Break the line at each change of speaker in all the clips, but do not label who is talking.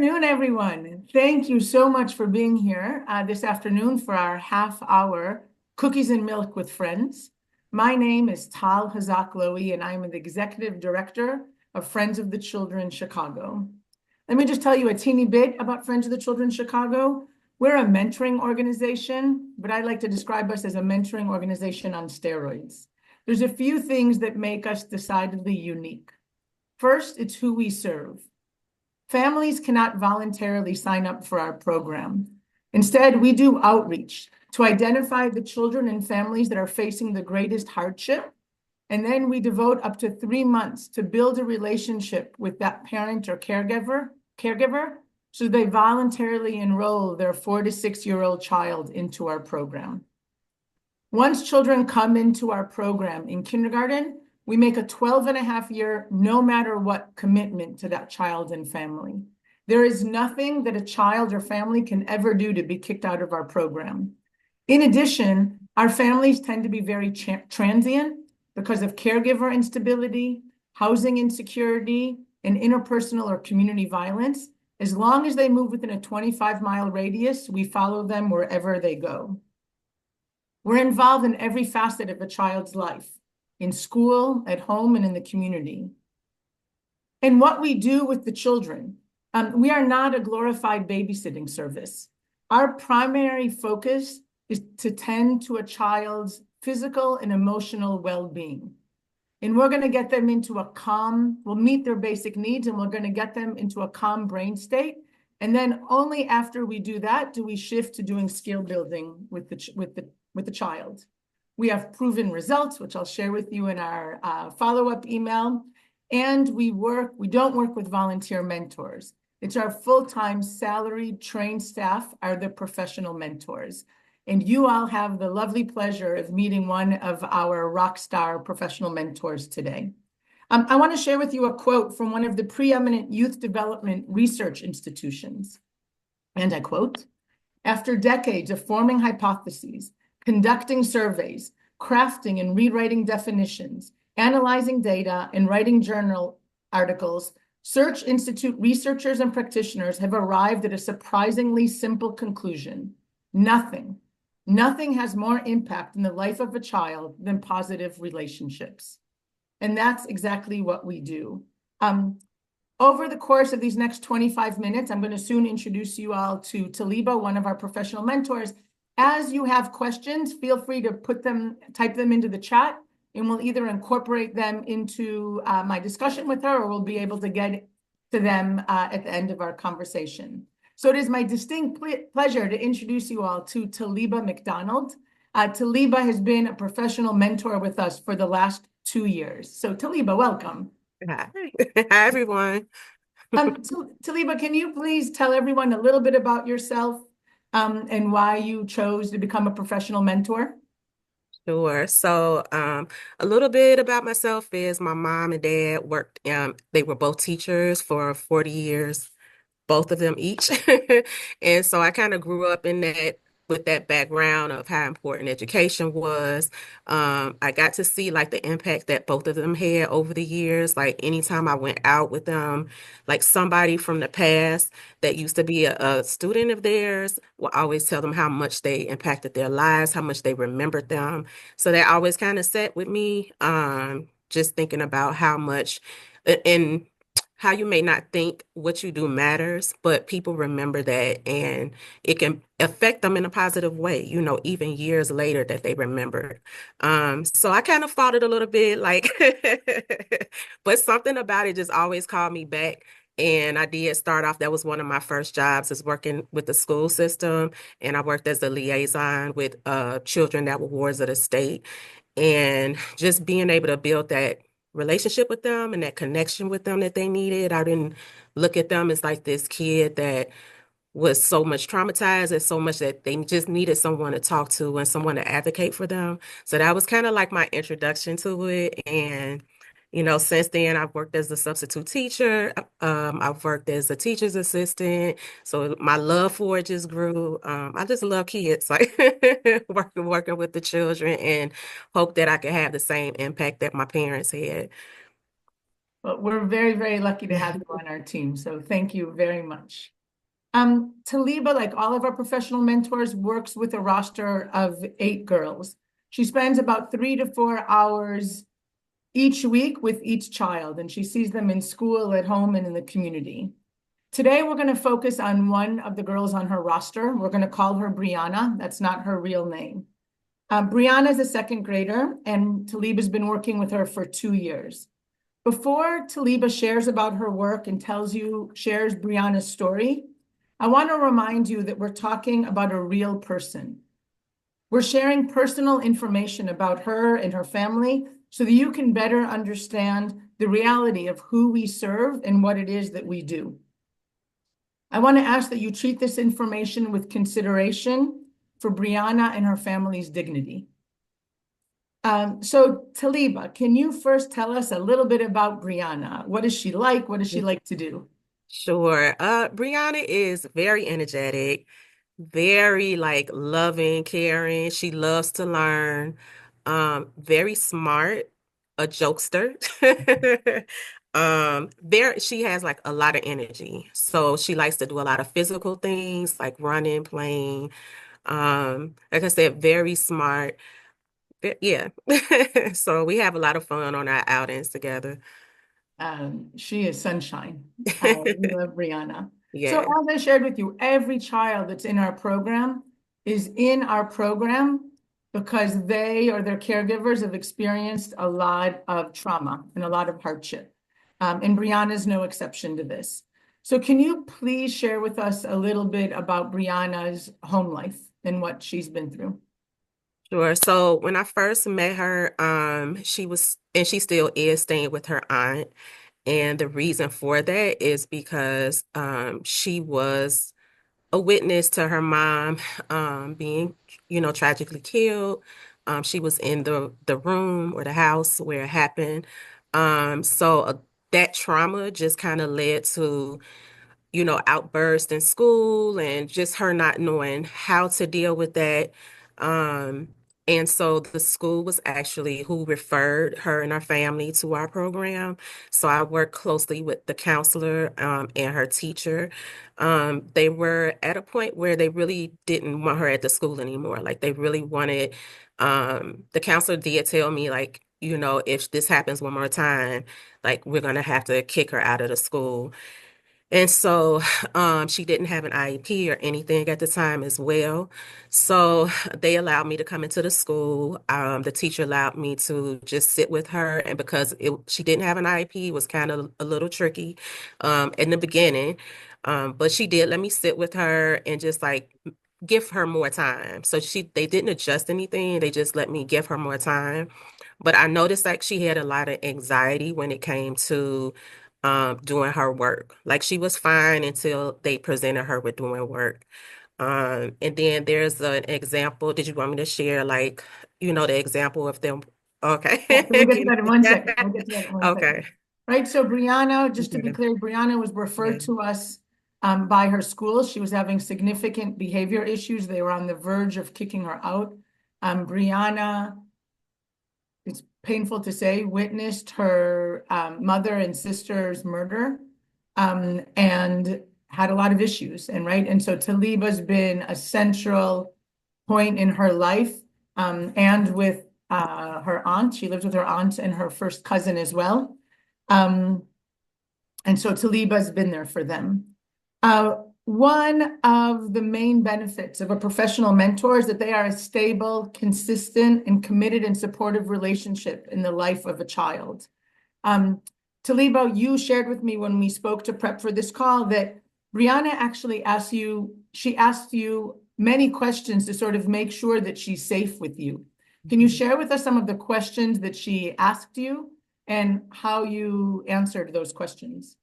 Good afternoon, everyone. Thank you so much for being here this afternoon for our half-hour Cookies and Milk with Friends. My name is Taal Hasak-Lowy, and I am the Executive Director of Friends of the Children Chicago. Let me just tell you a teeny bit about Friends of the Children Chicago. We're a mentoring organization, but I like to describe us as a mentoring organization on steroids. There's a few things that make us decidedly unique. First, it's who we serve. Families cannot voluntarily sign up for our program. Instead, we do outreach to identify the children and families that are facing the greatest hardship. And then we devote up to 3 months to build a relationship with that parent or caregiver, so they voluntarily enroll their 4 to 6-year-old child into our program. Once children come into our program in kindergarten, we make a 12-and-a-half-year, no matter what, commitment to that child and family. There is nothing that a child or family can ever do to be kicked out of our program. In addition, our families tend to be very transient because of caregiver instability, housing insecurity, and interpersonal or community violence. As long as they move within a 25-mile radius, we follow them wherever they go. We're involved in every facet of a child's life, in school, at home, and in the community. And what we do with the children, we are not a glorified babysitting service. Our primary focus is to tend to a child's physical and emotional well-being. And we're going to get them into a we'll meet their basic needs, and we're going to get them into a calm brain state. And then only after we do that do we shift to doing skill building with the child. We have proven results, which I'll share with you in our follow-up email. And we don't work with volunteer mentors. It's our full-time salaried trained staff are the professional mentors. And you all have the lovely pleasure of meeting one of our rock star professional mentors today. I want to share with you a quote from one of the preeminent youth development research institutions. And I quote, "After decades of forming hypotheses, conducting surveys, crafting and rewriting definitions, analyzing data, and writing journal articles, Search Institute researchers and practitioners have arrived at a surprisingly simple conclusion. Nothing has more impact in the life of a child than positive relationships." And that's exactly what we do. Over the course of these next 25 minutes, I'm going to soon introduce you all to Talibah, one of our professional mentors. As you have questions, feel free to type them into the chat, and we'll either incorporate them into my discussion with her, or we'll be able to get to them at the end of our conversation. So it is my distinct pleasure to introduce you all to Talibah McDonald. Talibah has been a professional mentor with us for the last 2 years. So Talibah, welcome.
Hi, Hi everyone.
Talibah, can you please tell everyone a little bit about yourself and why you chose to become a professional mentor?
Sure. So, a little bit about myself is my mom and dad worked, they were both teachers for 40 years, both of them each. And so I kind of grew up in that with that background of how important education was. I got to see like the impact that both of them had over the years. Like anytime I went out with them, like somebody from the past that used to be a student of theirs will always tell them how much they impacted their lives, how much they remembered them. So that always kind of sat with me, just thinking about how much and how you may not think what you do matters, but people remember that and it can affect them in a positive way, even years later that they remember. So I kind of fought it a little bit, like, but something about it just always called me back. And I did start off, that was one of my first jobs is working with the school system. And I worked as a liaison with children that were wards of the state. And just being able to build that relationship with them and that connection with them that they needed. I didn't look at them as like this kid that was so much traumatized and so much that they just needed someone to talk to and someone to advocate for them. So that was kind of like my introduction to it. And, since then I've worked as a substitute teacher. I've worked as a teacher's assistant. So my love for it just grew. I just love kids, like working with the children and hope that I can have the same impact that my parents had.
But we're very, very lucky to have you on our team. So thank you very much. Talibah, like all of our professional mentors, works with a roster of 8 girls. She spends about 3 to 4 hours each week with each child, and she sees them in school, at home, and in the community. Today, we're going to focus on one of the girls on her roster. We're going to call her Brianna. That's not her real name. Brianna is a second grader, and Talibah's been working with her for 2 years. Before Talibah shares about her work and shares Brianna's story, I want to remind you that we're talking about a real person. We're sharing personal information about her and her family so that you can better understand the reality of who we serve and what it is that we do. I want to ask that you treat this information with consideration for Brianna and her family's dignity. So Talibah, can you first tell us a little bit about Brianna? What is she like? What does she like to do?
Sure. Brianna is very energetic, very like loving, caring. She loves to learn. Very smart, a jokester. She has like a lot of energy. So she likes to do a lot of physical things like running, playing. Like I said, very smart. Yeah. So we have a lot of fun on our outings together.
She is sunshine. We love Brianna. So
Yeah.
as I shared with you, every child that's in our program is in our program because they or their caregivers have experienced a lot of trauma and a lot of hardship. And Brianna is no exception to this. So can you please share with us a little bit about Brianna's home life and what she's been through?
Sure. So when I first met her, she was, and she still is staying with her aunt. And the reason for that is because she was a witness to her mom being, tragically killed. She was in the room or the house where it happened. So that trauma just kind of led to outbursts in school and just her not knowing how to deal with that. Um, and so the school was actually who referred her and her family to our program. So I worked closely with the counselor, and her teacher. They were at a point where they really didn't want her at the school anymore. Like they really wanted, the counselor did tell me like, if this happens one more time, like we're gonna have to kick her out of the school. And so she didn't have an IEP or anything at the time as well. So they allowed me to come into the school. The teacher allowed me to just sit with her. And because she didn't have an IEP, it was kind of a little tricky in the beginning. But she did let me sit with her and just like give her more time. So they didn't adjust anything. They just let me give her more time. But I noticed like she had a lot of anxiety when it came to doing her work. Like she was fine until they presented her with doing work. And then there's an example. Did you want me to share like, the example of them? Okay.
Yeah, so we'll get to that in 1 second. We'll get to that in one
Okay.
second. Right, so Brianna, just to be
Yeah.
clear, Brianna was
Yeah.
referred to us by her school. She was having significant behavior issues. They were on the verge of kicking her out. Brianna, it's painful to say, witnessed her mother and sister's murder and had a lot of issues. And so Talibah's been a central point in her life and with her aunt. She lives with her aunt and her first cousin as well. Um, and so Talibah's been there for them. One of the main benefits of a professional mentor is that they are a stable, consistent, and committed and supportive relationship in the life of a child. Talibah, you shared with me when we spoke to prep for this call that Brianna actually asked you many questions to sort of make sure that she's safe with you. Can you share with us some of the questions that she asked you and how you answered those questions?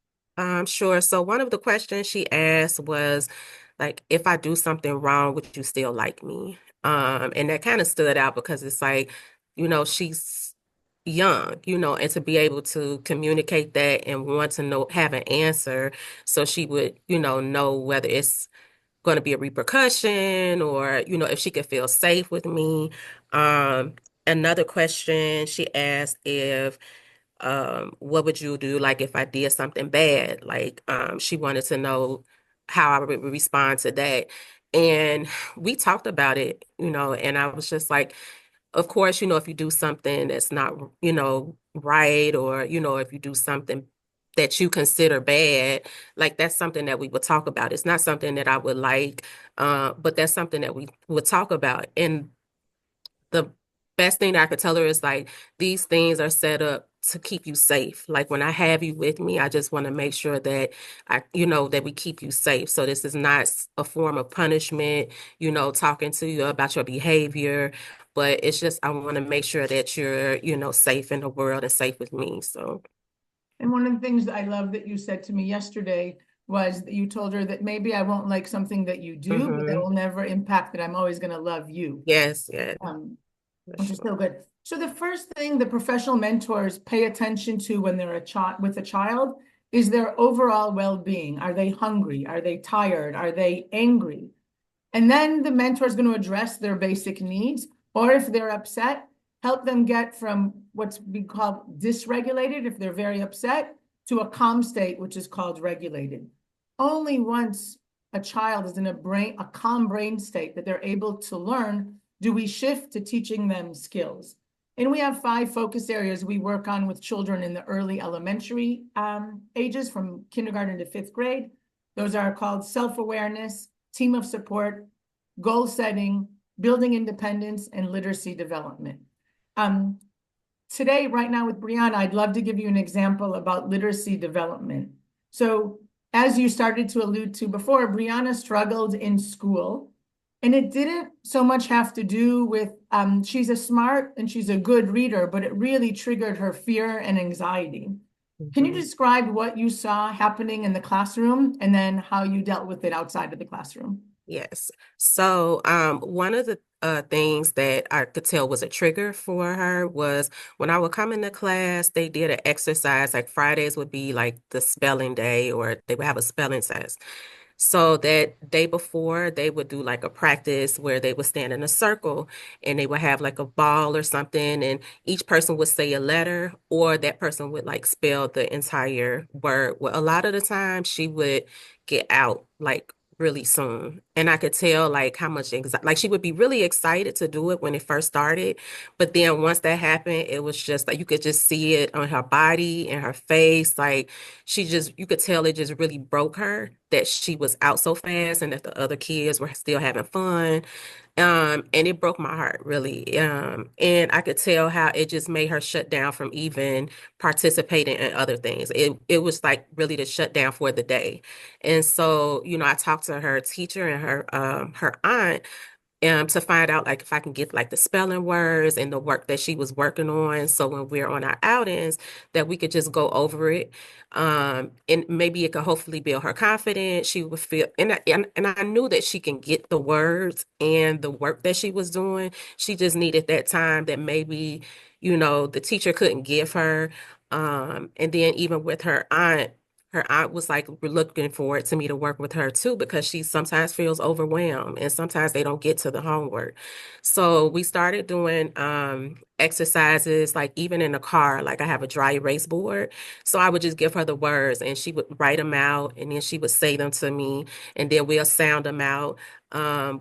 Sure. So one of the questions she asked was like, if I do something wrong, would you still like me? And that kind of stood out because it's like, she's young, and to be able to communicate that and want to have an answer so she would, know whether it's going to be a repercussion or, if she could feel safe with me. Another question she asked if what would you do like if I did something bad? Like she wanted to know how I would respond to that. And we talked about it, and I was just like, of course, if you do something that's not, right, or, if you do something that you consider bad, like that's something that we would talk about. It's not something that I would like, but that's something that we would talk about. And the best thing that I could tell her is like, these things are set up to keep you safe. Like when I have you with me, I just want to make sure that that we keep you safe. So this is not a form of punishment, talking to you about your behavior, but it's just, I want to make sure that you're, safe in the world and safe with me. So,
And one of the things that I love that you said to me yesterday was that you told her that maybe I won't like something that you do, but that
hmm
will never impact that I'm always going to love you.
yes, yes,
Um,
for
which is
sure.
so good. So the first thing the professional mentors pay attention to when they're with a child is their overall well-being. Are they hungry? Are they tired? Are they angry? And then the mentor is going to address their basic needs, or if they're upset, help them get from what's being called dysregulated, if they're very upset, to a calm state, which is called regulated. Only once a child is in a calm brain state that they're able to learn, do we shift to teaching them skills. And we have 5 focus areas we work on with children in the early elementary ages, from kindergarten to 5th grade. Those are called self-awareness, team of support, goal setting, building independence, and literacy development. Um, Today, right now with Brianna, I'd love to give you an example about literacy development. So as you started to allude to before, Brianna struggled in school, and it didn't so much have to do with, she's a smart and she's a good reader, but it really triggered her fear and anxiety. Can you
Mhm.
describe what you saw happening in the classroom and then how you dealt with it outside of the classroom?
Yes. So, one of the things that I could tell was a trigger for her was when I would come into class, they did an exercise. Like Fridays would be like the spelling day, or they would have a spelling test. So that day before, they would do like a practice where they would stand in a circle and they would have like a ball or something, and each person would say a letter, or that person would like spell the entire word. Well, a lot of the time she would get out like really soon. And I could tell like how much anxiety, like she would be really excited to do it when it first started. But then once that happened, it was just like you could just see it on her body and her face. Like you could tell it just really broke her that she was out so fast and that the other kids were still having fun. And it broke my heart really. And I could tell how it just made her shut down from even participating in other things. It was like really to shut down for the day. And so, I talked to her teacher and her aunt to find out like if I can get like the spelling words and the work that she was working on. So when we're on our outings, that we could just go over it. And maybe it could hopefully build her confidence. She would feel, and I knew that she can get the words and the work that she was doing. She just needed that time that maybe, the teacher couldn't give her. And then even with her aunt was like looking forward to me to work with her too, because she sometimes feels overwhelmed and sometimes they don't get to the homework. So we started doing exercises, like even in the car, like I have a dry erase board. So I would just give her the words and she would write them out and then she would say them to me and then we'll sound them out.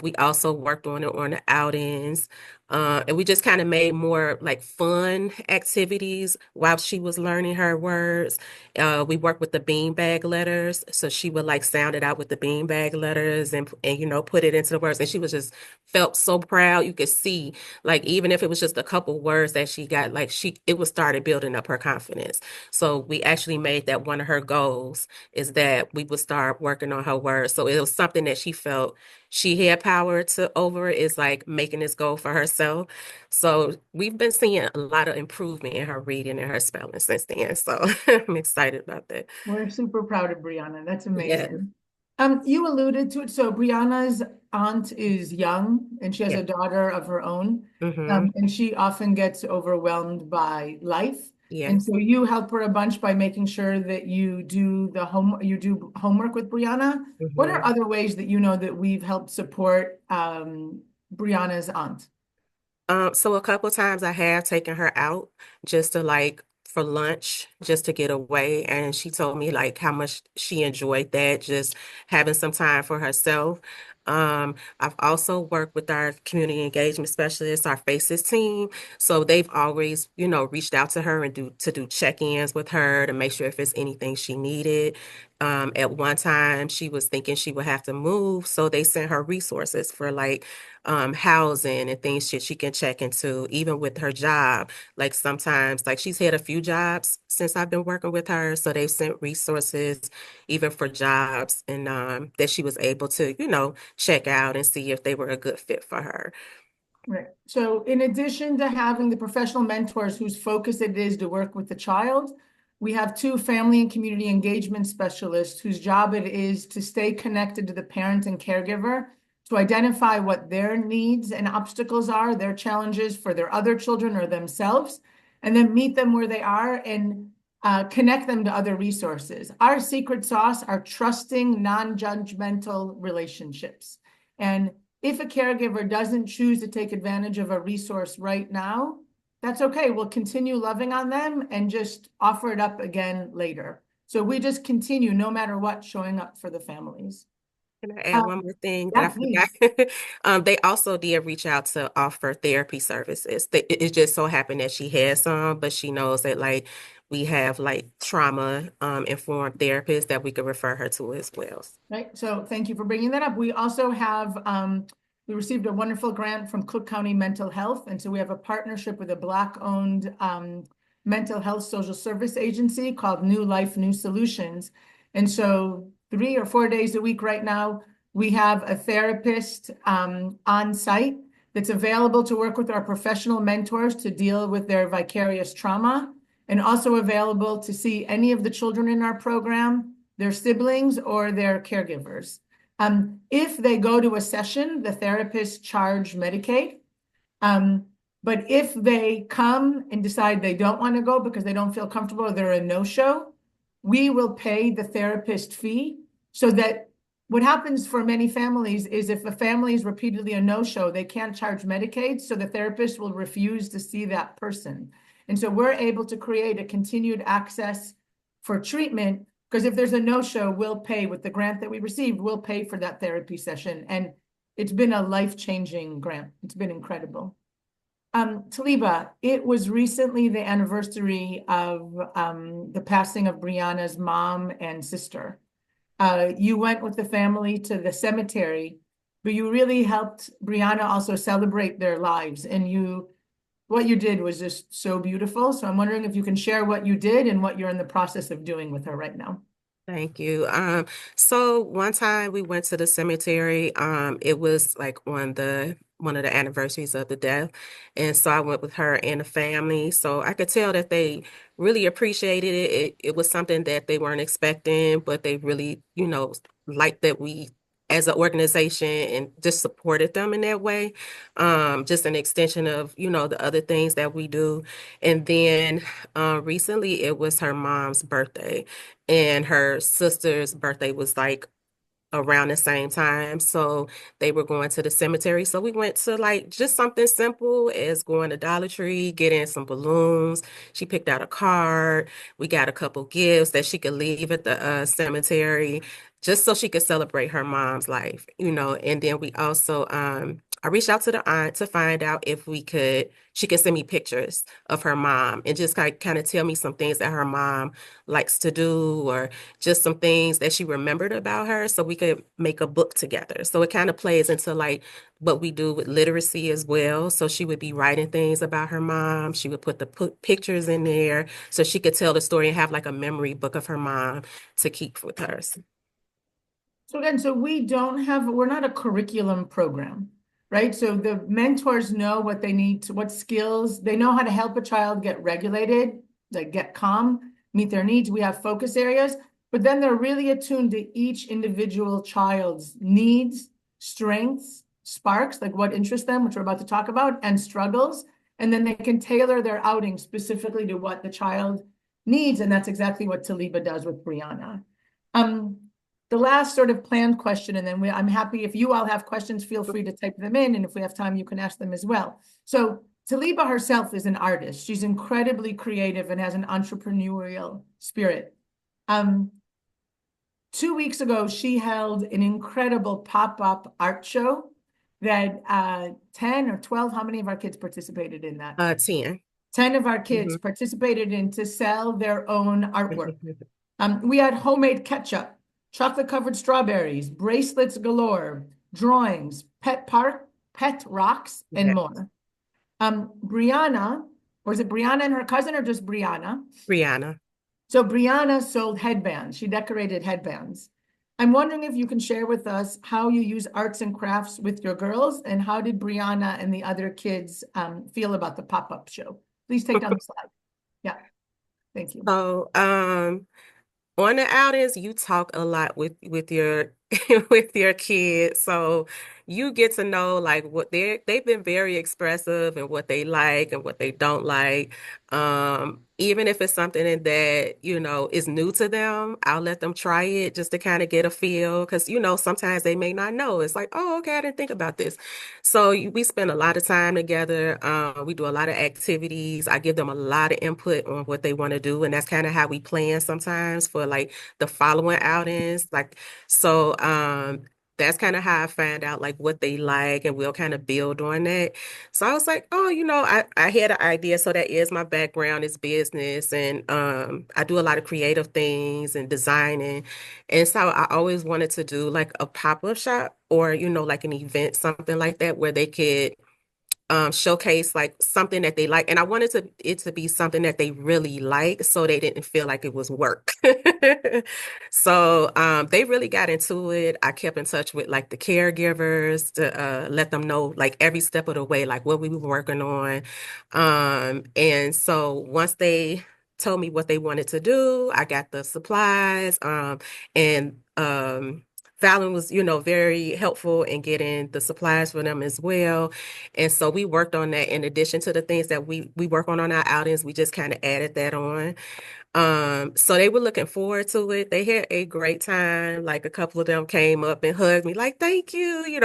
We also worked on it on the outings. And we just kind of made more like fun activities while she was learning her words. We worked with the beanbag letters, so she would like sound it out with the beanbag letters and put it into the words. And she was just felt so proud. You could see like even if it was just a couple words that she got, like it was started building up her confidence. So we actually made that one of her goals is that we would start working on her words. So it was something that she felt she had power to over is like making this goal for herself. So we've been seeing a lot of improvement in her reading and her spelling since then. So I'm excited about that.
We're super proud of Brianna. That's
Yeah.
amazing. You alluded to it. So Brianna's aunt is young and she has
Yeah.
a daughter of her own.
hmm
And she often gets overwhelmed by life. And
Yes.
so you help her a bunch by making sure that you do homework with Brianna. What are
hmm
other ways that you know that we've helped support Brianna's aunt?
So a couple times I have taken her out just to like for lunch just to get away. And she told me like how much she enjoyed that, just having some time for herself. I've also worked with our community engagement specialist, our FACES team. So they've always, reached out to her and do check-ins with her to make sure if it's anything she needed. At one time, she was thinking she would have to move, so they sent her resources for like housing and things she can check into, even with her job. Like sometimes, like she's had a few jobs since I've been working with her, so they sent resources even for jobs and that she was able to, check out and see if they were a good fit for her.
Right. So in addition to having the professional mentors whose focus it is to work with the child, we have two family and community engagement specialists whose job it is to stay connected to the parent and caregiver, to identify what their needs and obstacles are, their challenges for their other children or themselves, and then meet them where they are and connect them to other resources. Our secret sauce are trusting, non-judgmental relationships. And if a caregiver doesn't choose to take advantage of a resource right now, that's okay. We'll continue loving on them and just offer it up again later. So we just continue, no matter what, showing up for the families.
Can I add one
Um,
more thing that I
yeah, please.
forgot? They also did reach out to offer therapy services. It just so happened that she had some, but she knows that like we have like trauma informed therapists that we could refer her to as well.
Right. So thank you for bringing that up. We also have, we received a wonderful grant from Cook County Mental Health. And so we have a partnership with a Black-owned mental health social service agency called New Life, New Solutions. And so 3 or 4 days a week right now, we have a therapist on site that's available to work with our professional mentors to deal with their vicarious trauma, and also available to see any of the children in our program, their siblings, or their caregivers. If they go to a session, the therapists charge Medicaid. But if they come and decide they don't want to go because they don't feel comfortable or they're a no-show, we will pay the therapist fee. So that what happens for many families is if a family is repeatedly a no-show, they can't charge Medicaid, so the therapist will refuse to see that person. And so we're able to create a continued access for treatment, because if there's a no-show, we'll pay with the grant that we received, we'll pay for that therapy session. And it's been a life-changing grant. It's been incredible. Talibah, it was recently the anniversary of the passing of Brianna's mom and sister. You went with the family to the cemetery, but you really helped Brianna also celebrate their lives. And what you did was just so beautiful. So I'm wondering if you can share what you did and what you're in the process of doing with her right now.
Thank you. So one time we went to the cemetery. It was like on the one of the anniversaries of the death. And so I went with her and the family. So I could tell that they really appreciated it. It was something that they weren't expecting, but they really, liked that we as an organization and just supported them in that way. Just an extension of, the other things that we do. And then recently it was her mom's birthday. And her sister's birthday was like around the same time. So they were going to the cemetery. So we went to like just something simple as going to Dollar Tree, getting some balloons. She picked out a card. We got a couple gifts that she could leave at the cemetery just so she could celebrate her mom's life, And then we also, I reached out to the aunt to find out if she could send me pictures of her mom and just kind of tell me some things that her mom likes to do, or just some things that she remembered about her so we could make a book together. So it kind of plays into like what we do with literacy as well. So she would be writing things about her mom. She would put pictures in there so she could tell the story and have like a memory book of her mom to keep with her.
So again, we're not a curriculum program, right? So the mentors know what they need to, what skills, they know how to help a child get regulated, like get calm, meet their needs. We have focus areas, but then they're really attuned to each individual child's needs, strengths, sparks, like what interests them, which we're about to talk about, and struggles. And then they can tailor their outing specifically to what the child needs. And that's exactly what Talibah does with Brianna. The last sort of planned question, and then I'm happy if you all have questions, feel free to type them in. And if we have time, you can ask them as well. So Talibah herself is an artist. She's incredibly creative and has an entrepreneurial spirit. Um, 2 weeks ago, she held an incredible pop-up art show that 10 or 12, how many of our kids participated in that?
10.
10 of our kids
Mhm.
participated in to sell their own artwork. We had homemade ketchup, chocolate-covered strawberries, bracelets galore, drawings, pet rocks, and
Yeah.
more. Brianna, or is it Brianna and her cousin, or just Brianna?
Brianna.
So Brianna sold headbands. She decorated headbands. I'm wondering if you can share with us how you use arts and crafts with your girls, and how did Brianna and the other kids feel about the pop-up show? Please take down the slide. Yeah, thank you.
So, on the outings, you talk a lot with your with your kids, so you get to know like what they've been very expressive and what they like and what they don't like. Even if it's something that, is new to them, I'll let them try it just to kind of get a feel because, sometimes they may not know. It's like, oh, okay, I didn't think about this. So we spend a lot of time together. We do a lot of activities. I give them a lot of input on what they want to do, and that's kind of how we plan sometimes for like the following outings. Like, so that's kind of how I find out like what they like, and we'll kind of build on that. So I was like, oh, I had an idea. So that is my background is business, and I do a lot of creative things and designing. And so I always wanted to do like a pop-up shop or, like an event, something like that, where they could showcase like something that they like. And I wanted it to be something that they really like so they didn't feel like it was work. So they really got into it. I kept in touch with like the caregivers to let them know like every step of the way, like what we were working on. And so once they told me what they wanted to do, I got the supplies, and Fallon was, very helpful in getting the supplies for them as well. And so we worked on that in addition to the things that we work on our outings. We just kind of added that on. So they were looking forward to it. They had a great time. Like a couple of them came up and hugged me, like, thank you.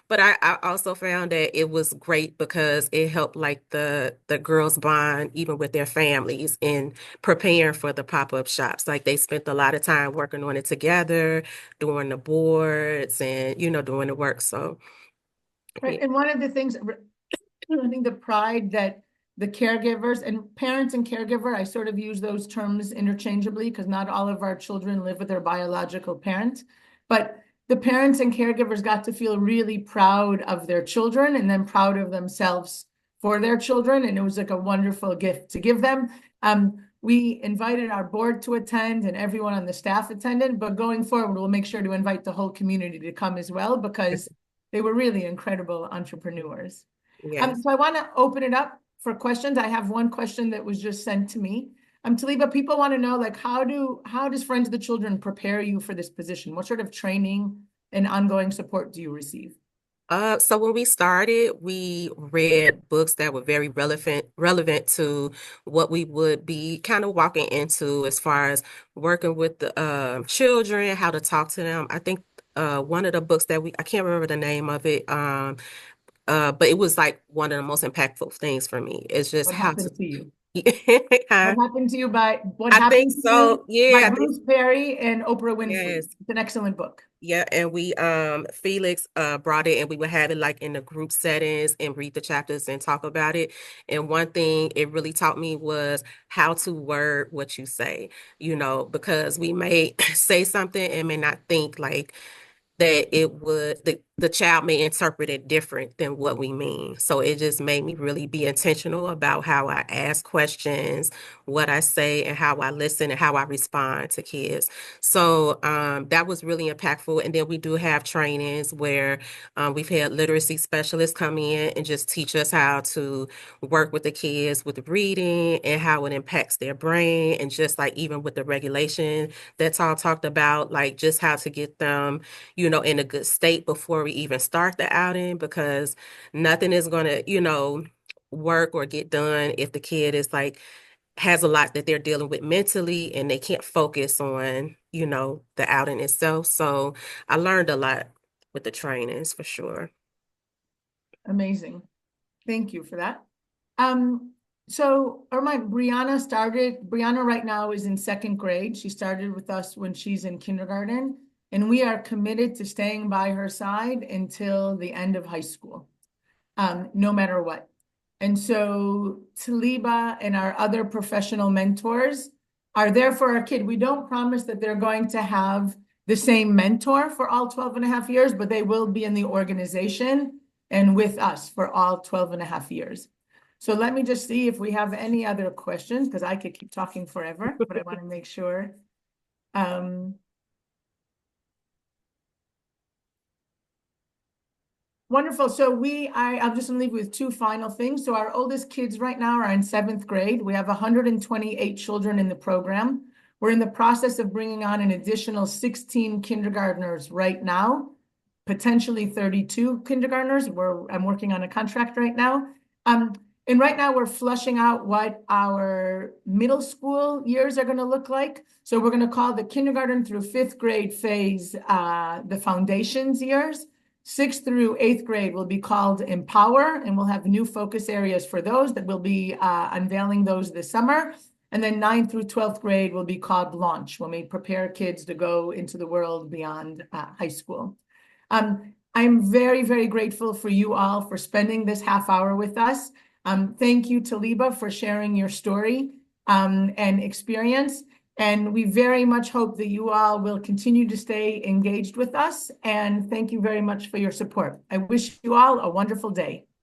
But I also found that it was great because it helped like the girls bond even with their families in preparing for the pop-up shops. Like they spent a lot of time working on it together, doing the boards and, doing the work. So
Right.
yeah.
And one of the things, I think the pride that the caregivers and parents and caregiver, I sort of use those terms interchangeably because not all of our children live with their biological parent, but the parents and caregivers got to feel really proud of their children and then proud of themselves for their children. And it was like a wonderful gift to give them. We invited our board to attend and everyone on the staff attended, but going forward, we'll make sure to invite the whole community to come as well because they were really incredible entrepreneurs.
Yes.
So I want to open it up for questions. I have one question that was just sent to me. Taliba, people want to know, like, how does Friends of the Children prepare you for this position? What sort of training and ongoing support do you receive?
So when we started, we read books that were very relevant to what we would be kind of walking into as far as working with the children, how to talk to them. I think one of the books that I can't remember the name of it, but it was like one of the most impactful things for me. It's just
What
how to,
happened to you?
Huh?
What
I think
happened to you
so. Yeah,
by
I think
Bruce Perry and Oprah Winfrey.
yes.
It's an excellent book.
Yeah, and we Felix brought it and we would have it like in the group settings and read the chapters and talk about it. And one thing it really taught me was how to word what you say, because we may say something and may not think like that the child may interpret it different than what we mean. So it just made me really be intentional about how I ask questions, what I say, and how I listen and how I respond to kids. So that was really impactful. And then we do have trainings where we've had literacy specialists come in and just teach us how to work with the kids with reading and how it impacts their brain. And just like even with the regulation that Tom talked about, like just how to get them in a good state before we even start the outing because nothing is going to, work or get done if the kid is like has a lot that they're dealing with mentally and they can't focus on, the outing itself. So I learned a lot with the trainings for sure.
Amazing. Thank you for that. Brianna right now is in second grade. She started with us when she's in kindergarten, and we are committed to staying by her side until the end of high school, no matter what. And so Talibah and our other professional mentors are there for our kid. We don't promise that they're going to have the same mentor for all 12 and a half years, but they will be in the organization and with us for all 12 and a half years. So let me just see if we have any other questions, because I could keep talking forever, but I want to make sure. Wonderful. So I'm just gonna leave with two final things. So our oldest kids right now are in seventh grade. We have 128 children in the program. We're in the process of bringing on an additional 16 kindergartners right now, potentially 32 kindergartners. I'm working on a contract right now. And right now we're flushing out what our middle school years are going to look like. So we're going to call the kindergarten through fifth grade phase the foundations years. Sixth through eighth grade will be called Empower, and we'll have new focus areas for those that we'll be unveiling those this summer. And then 9th through 12th grade will be called Launch, when we prepare kids to go into the world beyond high school. I'm very, very grateful for you all for spending this half hour with us. Thank you, Talibah, for sharing your story and experience. And we very much hope that you all will continue to stay engaged with us. And thank you very much for your support. I wish you all a wonderful day.